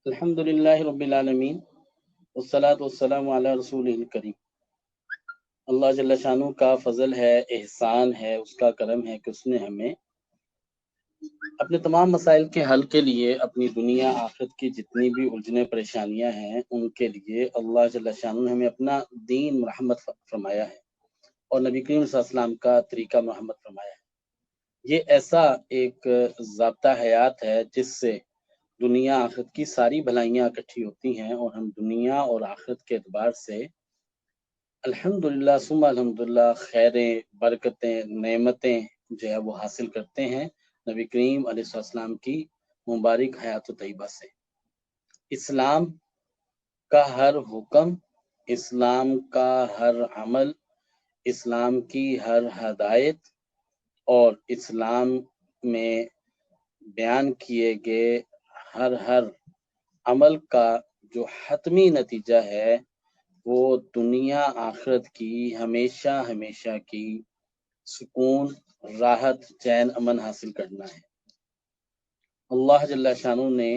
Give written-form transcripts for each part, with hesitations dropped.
الحمدللہ رب العالمین والصلاة والسلام علی رسول الکریم۔ اللہ جل شانہ کا فضل ہے، احسان ہے، اس کا کرم ہے کہ اس نے ہمیں اپنے تمام مسائل کے حل کے لیے اپنی دنیا آخرت کی جتنی بھی الجھنیں پریشانیاں ہیں ان کے لیے اللہ جل شانہ نے ہمیں اپنا دین مرحمت فرمایا ہے اور نبی کریم صلی اللہ علیہ وسلم کا طریقہ مرحمت فرمایا ہے۔ یہ ایسا ایک ضابطہ حیات ہے جس سے دنیا آخرت کی ساری بھلائیاں اکٹھی ہوتی ہیں اور ہم دنیا اور آخرت کے اعتبار سے الحمدللہ ثم الحمدللہ خیریں، برکتیں، نعمتیں جو ہے وہ حاصل کرتے ہیں نبی کریم علیہ السلام کی مبارک حیات طیبہ سے۔ اسلام کا ہر حکم، اسلام کا ہر عمل، اسلام کی ہر ہدایت اور اسلام میں بیان کیے گئے ہر عمل کا جو حتمی نتیجہ ہے وہ دنیا آخرت کی ہمیشہ کی سکون، راحت، چین، امن حاصل کرنا ہے۔ اللہ جل شانہ نے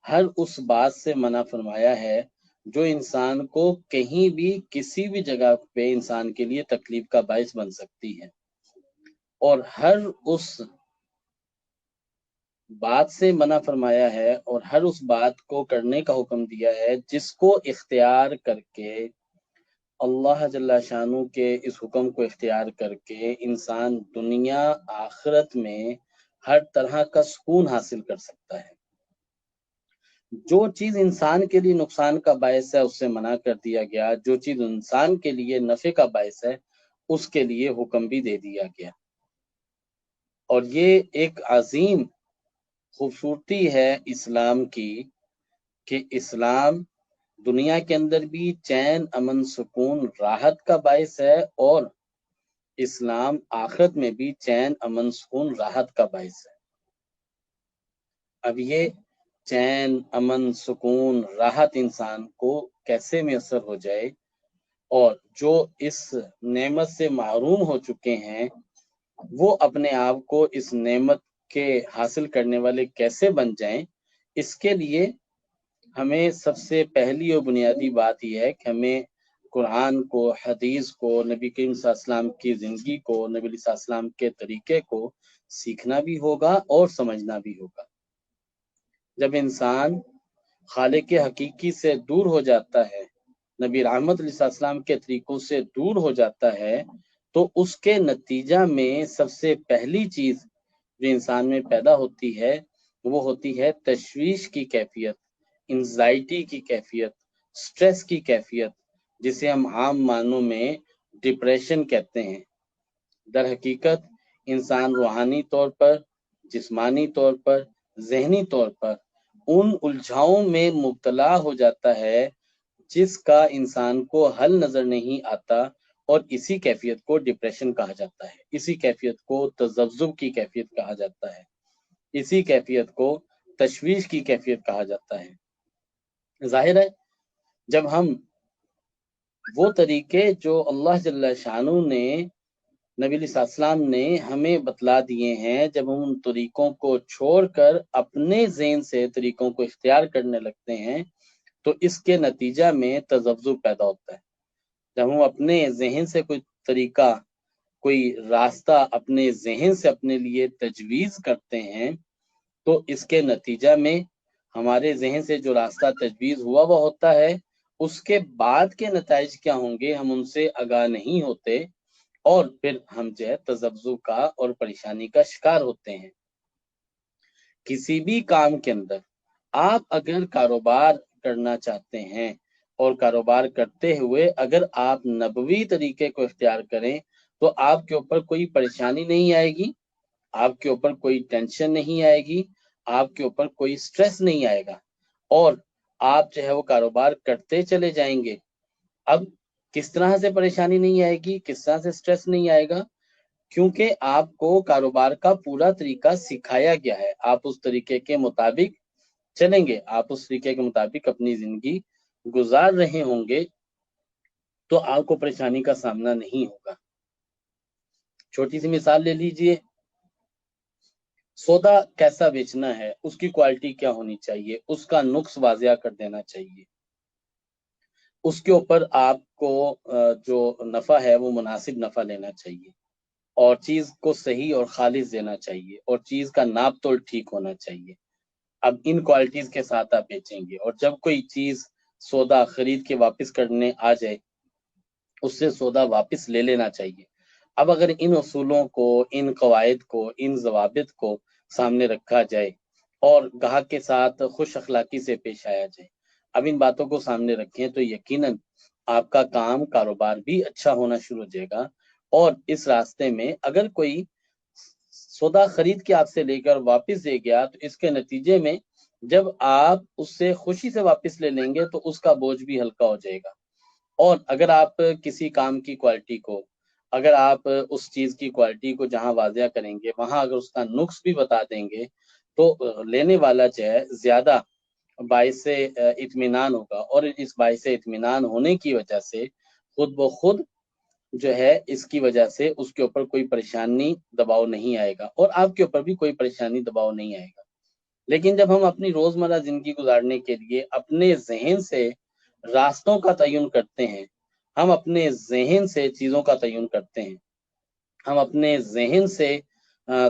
ہر اس بات سے منع فرمایا ہے جو انسان کو کہیں بھی کسی بھی جگہ پہ انسان کے لیے تکلیف کا باعث بن سکتی ہے، اور ہر اس بات سے منع فرمایا ہے اور ہر اس بات کو کرنے کا حکم دیا ہے جس کو اختیار کر کے اللہ جل شانہ کے اس حکم کو اختیار کر کے انسان دنیا آخرت میں ہر طرح کا سکون حاصل کر سکتا ہے۔ جو چیز انسان کے لیے نقصان کا باعث ہے اس سے منع کر دیا گیا، جو چیز انسان کے لیے نفع کا باعث ہے اس کے لیے حکم بھی دے دیا گیا۔ اور یہ ایک عظیم خوبصورتی ہے اسلام کی کہ اسلام دنیا کے اندر بھی چین، امن، سکون، راحت کا باعث ہے اور اسلام آخرت میں بھی چین، امن، سکون، راحت کا باعث ہے۔ اب یہ چین، امن، سکون، راحت انسان کو کیسے میسر ہو جائے، اور جو اس نعمت سے محروم ہو چکے ہیں وہ اپنے آپ کو اس نعمت کے حاصل کرنے والے کیسے بن جائیں، اس کے لیے ہمیں سب سے پہلی اور بنیادی بات یہ ہے کہ ہمیں قرآن کو، حدیث کو، نبی کریم صلی اللہ علیہ وسلم کی زندگی کو، نبی صلی اللہ علیہ وسلم کے طریقے کو سیکھنا بھی ہوگا اور سمجھنا بھی ہوگا۔ جب انسان خالق حقیقی سے دور ہو جاتا ہے، نبی رحمت علیہ السلام کے طریقوں سے دور ہو جاتا ہے، تو اس کے نتیجہ میں سب سے پہلی چیز جو انسان میں پیدا ہوتی ہے وہ ہوتی ہے تشویش کی کیفیت، انزائٹی کی کیفیت، سٹریس کی کیفیت، جسے ہم عام معنوں میں ڈپریشن کہتے ہیں۔ در حقیقت انسان روحانی طور پر، جسمانی طور پر، ذہنی طور پر ان الجھاؤں میں مبتلا ہو جاتا ہے جس کا انسان کو حل نظر نہیں آتا، اور اسی کیفیت کو ڈپریشن کہا جاتا ہے، اسی کیفیت کو تذبذب کی کیفیت کہا جاتا ہے، اسی کیفیت کو تشویش کی کیفیت کہا جاتا ہے۔ ظاہر ہے جب ہم وہ طریقے جو اللہ جل شانہ نے، نبی علیہ السلام نے ہمیں بتلا دیے ہیں، جب ہم ان طریقوں کو چھوڑ کر اپنے ذہن سے طریقوں کو اختیار کرنے لگتے ہیں تو اس کے نتیجہ میں تذبذب پیدا ہوتا ہے۔ جب ہم اپنے ذہن سے کوئی طریقہ، کوئی راستہ اپنے ذہن سے اپنے لیے تجویز کرتے ہیں تو اس کے نتیجہ میں ہمارے ذہن سے جو راستہ تجویز ہوا وہ ہوتا ہے، اس کے بعد کے نتائج کیا ہوں گے ہم ان سے آگاہ نہیں ہوتے، اور پھر ہم جو ہے تذبذب کا اور پریشانی کا شکار ہوتے ہیں۔ کسی بھی کام کے اندر آپ اگر کاروبار کرنا چاہتے ہیں اور کاروبار کرتے ہوئے اگر آپ نبوی طریقے کو اختیار کریں تو آپ کے اوپر کوئی پریشانی نہیں آئے گی، آپ کے اوپر کوئی ٹینشن نہیں آئے گی، آپ کے اوپر کوئی سٹریس نہیں آئے گا، اور آپ جو ہے وہ کاروبار کرتے چلے جائیں گے۔ اب کس طرح سے پریشانی نہیں آئے گی، کس طرح سے سٹریس نہیں آئے گا؟ کیونکہ آپ کو کاروبار کا پورا طریقہ سکھایا گیا ہے، آپ اس طریقے کے مطابق چلیں گے، آپ اس طریقے کے مطابق اپنی زندگی گزار رہے ہوں گے تو آپ کو پریشانی کا سامنا نہیں ہوگا۔ چھوٹی سی مثال لے لیجئے، سودا کیسا بیچنا ہے، اس کی کوالٹی کیا ہونی چاہیے، اس کا نقص واضح کر دینا چاہیے، اس کے اوپر آپ کو جو نفع ہے وہ مناسب نفع لینا چاہیے، اور چیز کو صحیح اور خالص دینا چاہیے، اور چیز کا ناپ تول ٹھیک ہونا چاہیے۔ اب ان کوالٹیز کے ساتھ آپ بیچیں گے، اور جب کوئی چیز سودا خرید کے واپس کرنے آ جائے، اس سے سودا واپس لے لینا چاہیے۔ اب اگر ان اصولوں کو، ان قواعد کو، ان ضوابط کو سامنے رکھا جائے اور گاہک کے ساتھ خوش اخلاقی سے پیش آیا جائے، اب ان باتوں کو سامنے رکھیں تو یقیناً آپ کا کام کاروبار بھی اچھا ہونا شروع ہو جائے گا۔ اور اس راستے میں اگر کوئی سودا خرید کے آپ سے لے کر واپس دے گیا تو اس کے نتیجے میں جب آپ اس سے خوشی سے واپس لے لیں گے تو اس کا بوجھ بھی ہلکا ہو جائے گا۔ اور اگر آپ کسی کام کی کوالٹی کو، اگر آپ اس چیز کی کوالٹی کو جہاں واضح کریں گے وہاں اگر اس کا نقص بھی بتا دیں گے تو لینے والا جو ہے زیادہ باعث اطمینان ہوگا، اور اس باعث اطمینان ہونے کی وجہ سے خود بخود جو ہے اس کی وجہ سے اس کے اوپر کوئی پریشانی دباؤ نہیں آئے گا، اور آپ کے اوپر بھی کوئی پریشانی دباؤ نہیں آئے گا۔ لیکن جب ہم اپنی روزمرہ زندگی گزارنے کے لیے اپنے ذہن سے راستوں کا تعین کرتے ہیں، ہم اپنے ذہن سے چیزوں کا تعین کرتے ہیں، ہم اپنے ذہن سے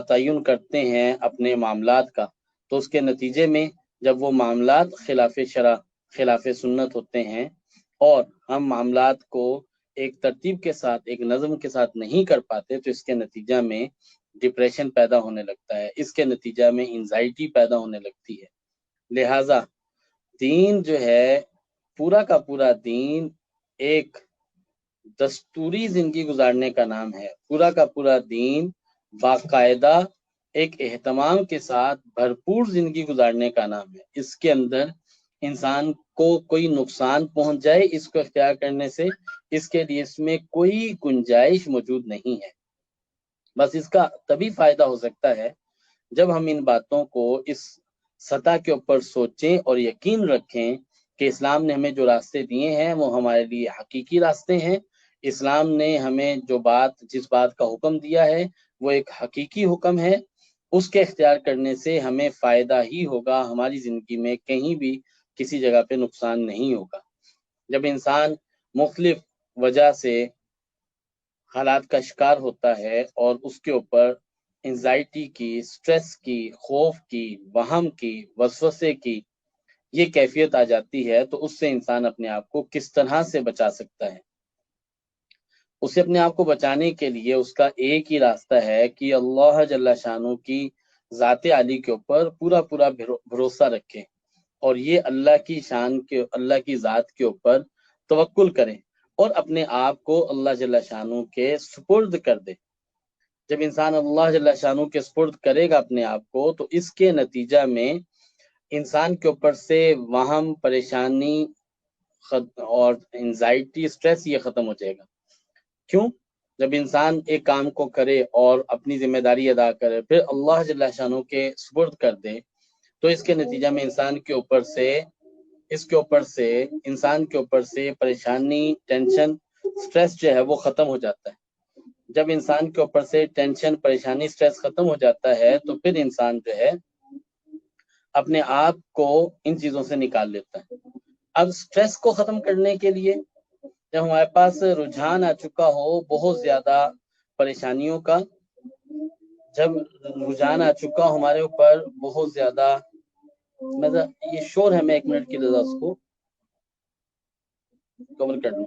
تعین کرتے ہیں اپنے معاملات کا، تو اس کے نتیجے میں جب وہ معاملات خلاف شرع، خلاف سنت ہوتے ہیں، اور ہم معاملات کو ایک ترتیب کے ساتھ، ایک نظم کے ساتھ نہیں کر پاتے، تو اس کے نتیجہ میں ڈپریشن پیدا ہونے لگتا ہے، اس کے نتیجہ میں انزائٹی پیدا ہونے لگتی ہے۔ لہٰذا دین جو ہے، پورا کا پورا دین ایک دستوری زندگی گزارنے کا نام ہے، پورا کا پورا دین باقاعدہ ایک اہتمام کے ساتھ بھرپور زندگی گزارنے کا نام ہے۔ اس کے اندر انسان کو کوئی نقصان پہنچ جائے اس کو اختیار کرنے سے، اس کے لیے اس میں کوئی گنجائش موجود نہیں ہے۔ بس اس کا تبھی فائدہ ہو سکتا ہے جب ہم ان باتوں کو اس سطح کے اوپر سوچیں اور یقین رکھیں کہ اسلام نے ہمیں جو راستے دیے ہیں وہ ہمارے لیے حقیقی راستے ہیں۔ اسلام نے ہمیں جس بات کا حکم دیا ہے وہ ایک حقیقی حکم ہے، اس کے اختیار کرنے سے ہمیں فائدہ ہی ہوگا، ہماری زندگی میں کہیں بھی کسی جگہ پہ نقصان نہیں ہوگا۔ جب انسان مختلف وجہ سے حالات کا شکار ہوتا ہے اور اس کے اوپر انزائٹی کی، سٹریس کی، خوف کی، وہم کی، وسوسے کی یہ کیفیت آ جاتی ہے تو اس سے انسان اپنے آپ کو کس طرح سے بچا سکتا ہے؟ اسے اپنے آپ کو بچانے کے لیے اس کا ایک ہی راستہ ہے کہ اللہ جل شانہ کی ذات عالی کے اوپر پورا پورا بھروسہ رکھے، اور یہ اللہ کی شان کے، اللہ کی ذات کے اوپر توکل کریں، اور اپنے آپ کو اللہ جل شانہ کے سپرد کر دے۔ جب انسان اللہ جل شانہ کے سپرد کرے گا اپنے آپ کو تو اس کے نتیجہ میں انسان کے اوپر سے وہم، پریشانی اور انزائٹی، سٹریس یہ ختم ہو جائے گا۔ کیوں؟ جب انسان ایک کام کو کرے اور اپنی ذمہ داری ادا کرے پھر اللہ جل شانہ کے سپرد کر دے تو اس کے نتیجہ میں انسان کے اوپر سے انسان کے اوپر سے پریشانی، ٹینشن، سٹریس جو ہے وہ ختم ہو جاتا ہے۔ جب انسان کے اوپر سے ٹینشن، پریشانی، سٹریس ختم ہو جاتا ہے تو پھر انسان جو ہے اپنے آپ کو ان چیزوں سے نکال لیتا ہے۔ اب سٹریس کو ختم کرنے کے لیے جب ہمارے پاس رجحان آ چکا ہو بہت زیادہ پریشانیوں کا، جب رجحان آ چکا ہو ہمارے اوپر بہت زیادہ، یہ شور ہے، میں 1 منٹ کی رضا اس کو کور کر لوں۔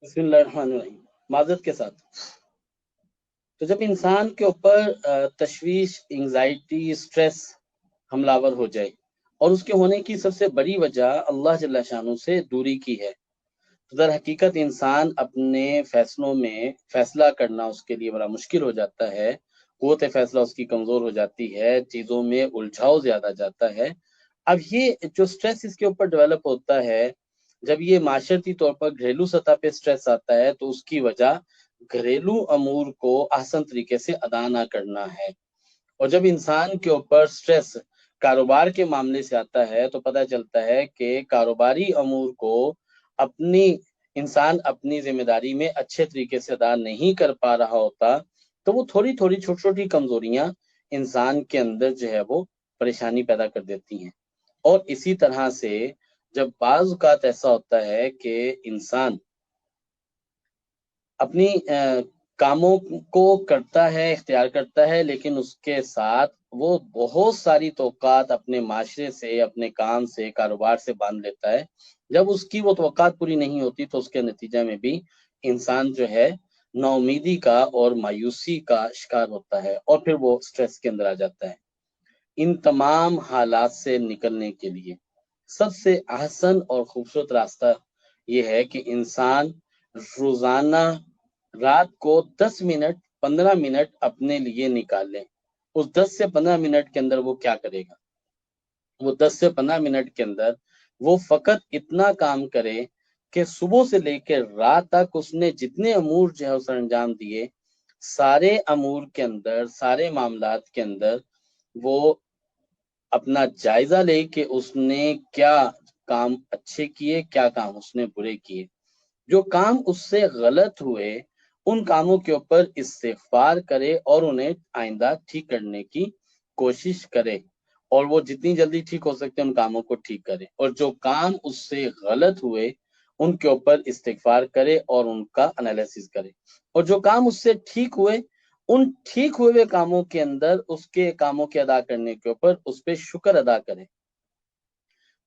بسم اللہ الرحمن الرحیم، معذرت کے ساتھ۔ تو جب انسان کے اوپر تشویش، انگزائٹی، سٹریس حملہ آور ہو جائے، اور اس کے ہونے کی سب سے بڑی وجہ اللہ جل شانہ سے دوری کی ہے، تو در حقیقت انسان اپنے فیصلوں میں فیصلہ کرنا اس کے لیے بڑا مشکل ہو جاتا ہے، قوت فیصلہ اس کی کمزور ہو جاتی ہے، چیزوں میں الجھاؤ زیادہ جاتا ہے۔ اب یہ جو سٹریس اس کے اوپر ڈیولپ ہوتا ہے، جب یہ معاشرتی طور پر گھریلو سطح پہ سٹریس آتا ہے، تو اس کی وجہ گھریلو امور کو احسن طریقے سے ادا نہ کرنا ہے۔ اور جب انسان کے اوپر سٹریس کاروبار کے معاملے سے آتا ہے، تو پتہ چلتا ہے کہ کاروباری امور کو انسان اپنی ذمہ داری میں اچھے طریقے سے ادا نہیں کر پا رہا ہوتا، تو وہ تھوڑی تھوڑی چھوٹی چھوٹی کمزوریاں انسان کے اندر جو ہے وہ پریشانی پیدا کر دیتی ہیں۔ اور اسی طرح سے جب بعض اوقات ایسا ہوتا ہے کہ انسان اپنی کاموں کو کرتا ہے، اختیار کرتا ہے، لیکن اس کے ساتھ وہ بہت ساری توقعات اپنے معاشرے سے، اپنے کام سے، کاروبار سے باندھ لیتا ہے۔ جب اس کی وہ توقعات پوری نہیں ہوتی، تو اس کے نتیجہ میں بھی انسان جو ہے نا امیدی کا اور مایوسی کا شکار ہوتا ہے، اور پھر وہ سٹریس کے اندر آ جاتا ہے۔ ان تمام حالات سے نکلنے کے لیے سب سے احسن اور خوبصورت راستہ یہ ہے کہ انسان روزانہ رات کو 10 منٹ 15 منٹ اپنے لیے نکال لیں۔ اس 10 سے 15 منٹ کے اندر وہ کیا کرے گا؟ وہ 10 سے 15 منٹ کے اندر وہ فقط اتنا کام کرے کہ صبح سے لے کے رات تک اس نے جتنے امور جو ہے اسے انجام دیے، سارے امور کے اندر، سارے معاملات کے اندر وہ اپنا جائزہ لے کہ اس نے کیا کام اچھے کیے، کیا کام اس نے برے کیے۔ جو کام اس سے غلط ہوئے ان کاموں کے اوپر استغفار کرے اور انہیں آئندہ ٹھیک کرنے کی کوشش کرے، اور وہ جتنی جلدی ٹھیک ہو سکتے ان کاموں کو ٹھیک کرے، اور جو کام اس سے غلط ہوئے ان کے اوپر استغفار کرے اور ان کا انالیسس کرے، اور جو کام اس سے ٹھیک ہوئے ان ٹھیک ہوئے کاموں کے اندر اس کے کاموں کے ادا کرنے کے اوپر اس پہ شکر ادا کرے،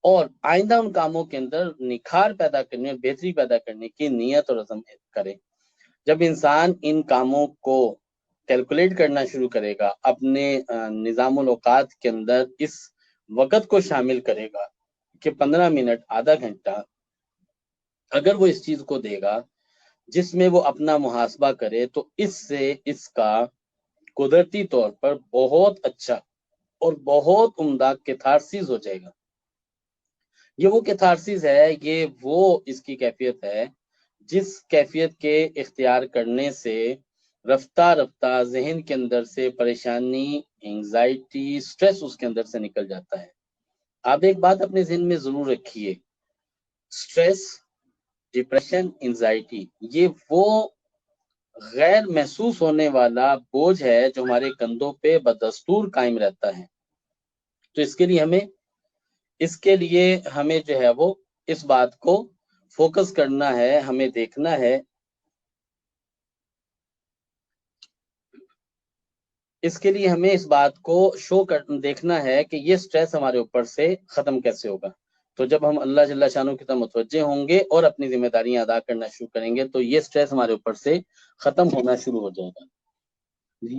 اور آئندہ ان کاموں کے اندر نکھار پیدا کرنے اور بہتری پیدا کرنے کی نیت اور عزم کرے۔ جب انسان ان کاموں کو کیلکولیٹ کرنا شروع کرے گا، اپنے نظام الاوقات کے اندر اس وقت کو شامل کرے گا کہ 15 منٹ، آدھا گھنٹہ اگر وہ اس چیز کو دے گا جس میں وہ اپنا محاسبہ کرے، تو اس سے اس کا قدرتی طور پر بہت اچھا اور بہت عمدہ کیتھارسس ہو جائے گا۔ یہ وہ کیتھارسس ہے، یہ وہ اس کی کیفیت ہے جس کیفیت کے اختیار کرنے سے رفتہ رفتہ ذہن کے اندر سے پریشانی، انگزائٹی، سٹریس اس کے اندر سے نکل جاتا ہے۔ آپ ایک بات اپنے ذہن میں ضرور رکھیے، سٹریس، ڈپریشن، انگزائٹی، یہ وہ غیر محسوس ہونے والا بوجھ ہے جو ہمارے کندھوں پہ بدستور قائم رہتا ہے۔ تو اس کے لیے ہمیں جو ہے وہ اس بات کو فوکس کرنا ہے، ہمیں دیکھنا ہے، اس کے لیے ہمیں اس بات کو دیکھنا ہے کہ یہ سٹریس ہمارے اوپر سے ختم کیسے ہوگا۔ تو جب ہم اللہ جل شانہ کی طرف متوجہ ہوں گے اور اپنی ذمہ داریاں ادا کرنا شروع کریں گے، تو یہ سٹریس ہمارے اوپر سے ختم ہونا شروع ہو جائے گا۔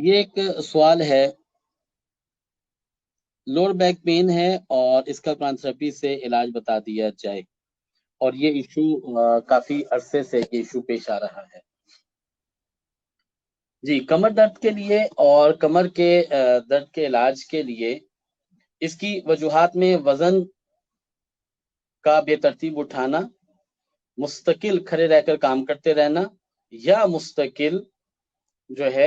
یہ ایک سوال ہے، لوور بیک پین ہے اور اس کا قرآن تھراپی سے علاج بتا دیا جائے، اور یہ ایشو کافی عرصے سے یہ ایشو پیش آ رہا ہے۔ جی، کمر درد کے لیے اور کمر کے درد کے علاج کے لیے اس کی وجوہات میں وزن کا بے ترتیب اٹھانا، مستقل کھڑے رہ کر کام کرتے رہنا، یا مستقل جو ہے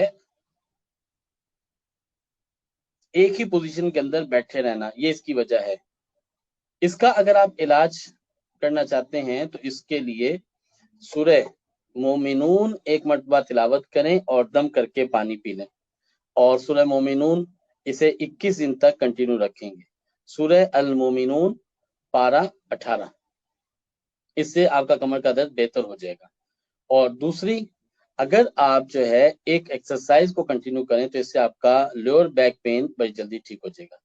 ایک ہی پوزیشن کے اندر بیٹھے رہنا، یہ اس کی وجہ ہے۔ اس کا اگر آپ علاج کرنا چاہتے ہیں تو اس کے لیے سورہ مومنون ایک مرتبہ تلاوت کریں اور دم کر کے پانی پی لیں، اور سورہ مومنون اسے 21 دن تک کنٹینیو رکھیں گے۔ سورہ المومنون پارہ 18، اس سے آپ کا کمر کا درد بہتر ہو جائے گا۔ اور دوسری، اگر آپ جو ہے ایک ایکسرسائز کو کنٹینیو کریں تو اس سے آپ کا لوور بیک پین بڑی جلدی ٹھیک ہو جائے گا۔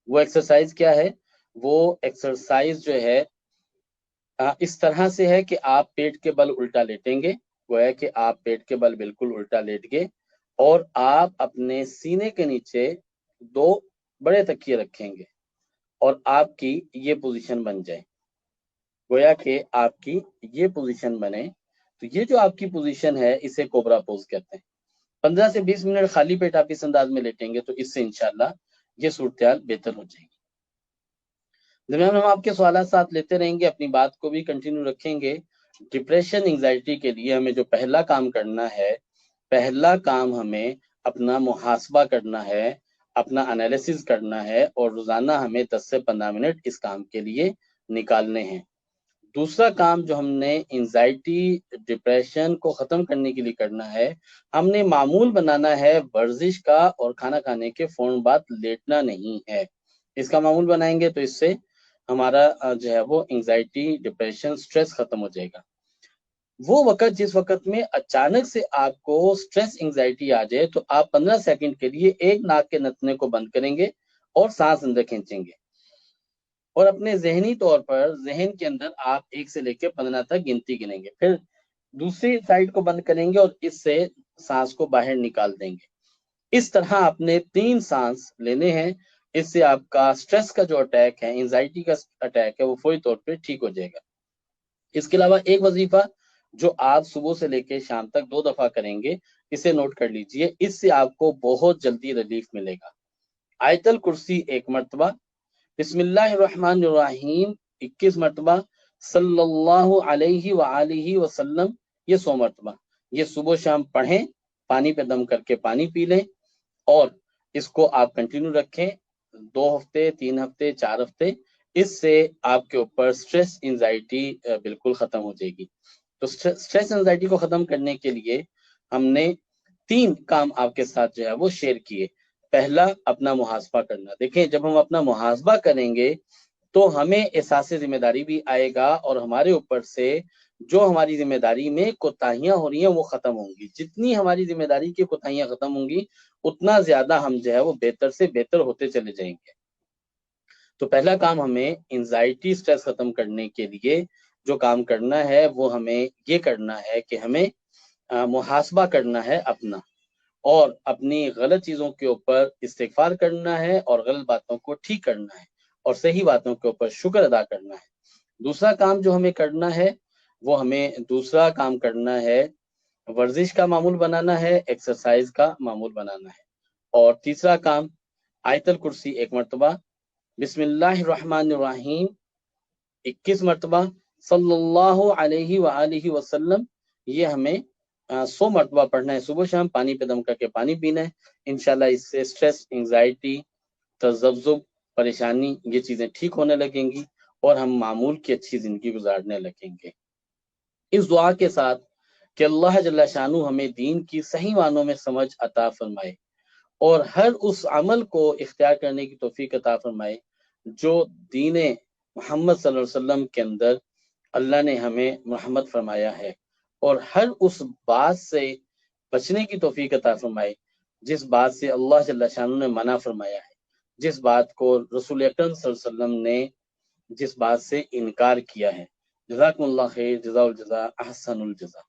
وہ ایکسرسائز کیا ہے؟ وہ ایکسرسائز جو ہے اس طرح سے ہے کہ آپ پیٹ کے بل الٹا لیٹیں گے، گویا کہ آپ پیٹ کے بل بالکل الٹا لیٹ گئے، اور آپ اپنے سینے کے نیچے 2 بڑے تکیے رکھیں گے اور آپ کی یہ پوزیشن بن جائے، گویا کہ آپ کی یہ پوزیشن بنے، تو یہ جو آپ کی پوزیشن ہے اسے کوبرا پوز کہتے ہیں۔ 15 سے 20 منٹ خالی پیٹ آپ اس انداز میں لیٹیں گے تو اس سے انشاءاللہ یہ صورتحال بہتر ہو جائے گی۔ درمیان ہم آپ کے سوالات ساتھ لیتے رہیں گے، اپنی بات کو بھی کنٹینیو رکھیں گے۔ ڈپریشن انگزائٹی کے لیے ہمیں جو پہلا کام کرنا ہے، پہلا کام ہمیں اپنا محاسبہ کرنا ہے، اپنا انالیسز کرنا ہے، اور روزانہ ہمیں 10 سے 15 منٹ اس کام کے لیے نکالنے ہیں۔ دوسرا کام جو ہم نے انزائٹی ڈپریشن کو ختم کرنے کے لیے کرنا ہے، ہم نے معمول بنانا ہے ورزش کا، اور کھانا کھانے کے فوراً بعد لیٹنا نہیں ہے۔ اس کا معمول بنائیں گے تو اس سے ہمارا جو ہے وہ انزائٹی ڈپریشن سٹریس ختم ہو جائے گا۔ وہ وقت جس وقت میں اچانک سے آپ کو سٹریس انگزائٹی آ جائے تو آپ 15 سیکنڈ کے لیے ایک ناک کے نتنے کو بند کریں گے اور سانس اندر کھینچیں گے، اور اپنے ذہنی طور پر ذہن کے اندر آپ 1 سے لے کے 15 تک گنتی گنیں گے، پھر دوسری سائڈ کو بند کریں گے اور اس سے سانس کو باہر نکال دیں گے۔ اس طرح آپ نے 3 سانس لینے ہیں، اس سے آپ کا سٹریس کا جو اٹیک ہے، انزائٹی کا اٹیک ہے، وہ فوری طور پہ ٹھیک ہو جائے گا۔ اس کے علاوہ ایک وظیفہ جو آپ صبح سے لے کے شام تک 2 دفعہ کریں گے، اسے نوٹ کر لیجئے، اس سے آپ کو بہت جلدی ریلیف ملے گا۔ آیت الکرسی 1 مرتبہ، بسم اللہ الرحمن الرحیم 21 مرتبہ، صلی اللہ علیہ وآلہ وسلم یہ 100 مرتبہ، یہ صبح شام پڑھیں، پانی پہ دم کر کے پانی پی لیں، اور اس کو آپ کنٹینیو رکھیں 2 ہفتے، 3 ہفتے، 4 ہفتے، اس سے آپ کے اوپر سٹریس انزائٹی بالکل ختم ہو جائے گی۔ تو سٹریس انزائٹی کو ختم کرنے کے لیے ہم نے 3 کام آپ کے ساتھ جو ہے وہ شیئر کیے۔ پہلا، اپنا محاسبہ کرنا۔ دیکھیں، جب ہم اپنا محاسبہ کریں گے تو ہمیں احساس ذمہ داری بھی آئے گا، اور ہمارے اوپر سے جو ہماری ذمہ داری میں کوتاہیاں ہو رہی ہیں وہ ختم ہوں گی۔ جتنی ہماری ذمہ داری کی کوتاہیاں ختم ہوں گی اتنا زیادہ ہم جو ہے وہ بہتر سے بہتر ہوتے چلے جائیں گے۔ تو پہلا کام ہمیں انزائٹی سٹریس ختم کرنے کے لیے جو کام کرنا ہے وہ ہمیں یہ کرنا ہے کہ ہمیں محاسبہ کرنا ہے اپنا، اور اپنی غلط چیزوں کے اوپر استغفار کرنا ہے، اور غلط باتوں کو ٹھیک کرنا ہے، اور صحیح باتوں کے اوپر شکر ادا کرنا ہے۔ دوسرا کام جو ہمیں کرنا ہے وہ ہمیں دوسرا کام کرنا ہے ورزش کا معمول بنانا ہے، ایکسرسائز کا معمول بنانا ہے۔ اور تیسرا کام، آیت الکرسی 1 مرتبہ، بسم اللہ الرحمن الرحیم 21 مرتبہ، صلی اللہ علیہ وآلہ وسلم، یہ ہمیں 100 مرتبہ پڑھنا ہے صبح شام، پانی پہ دم کر کے پانی پینا ہے۔ انشاءاللہ اس سے سٹریس، انگزائٹی، تذبذب، پریشانی، یہ چیزیں ٹھیک ہونے لگیں گی، اور ہم معمول کی اچھی زندگی گزارنے لگیں گے۔ اس دعا کے ساتھ کہ اللہ جل شانہ ہمیں دین کی صحیح معنوں میں سمجھ عطا فرمائے، اور ہر اس عمل کو اختیار کرنے کی توفیق عطا فرمائے جو دین محمد صلی اللہ علیہ وسلم کے اندر اللہ نے ہمیں مرحمت فرمایا ہے، اور ہر اس بات سے بچنے کی توفیق عطا فرمائے جس بات سے اللہ جل شانہ نے منع فرمایا ہے، جس بات کو رسول اکرم صلی اللہ علیہ وسلم نے جس بات سے انکار کیا ہے۔ جزاکم اللہ خیر، جزا الجزا، احسن الجزا۔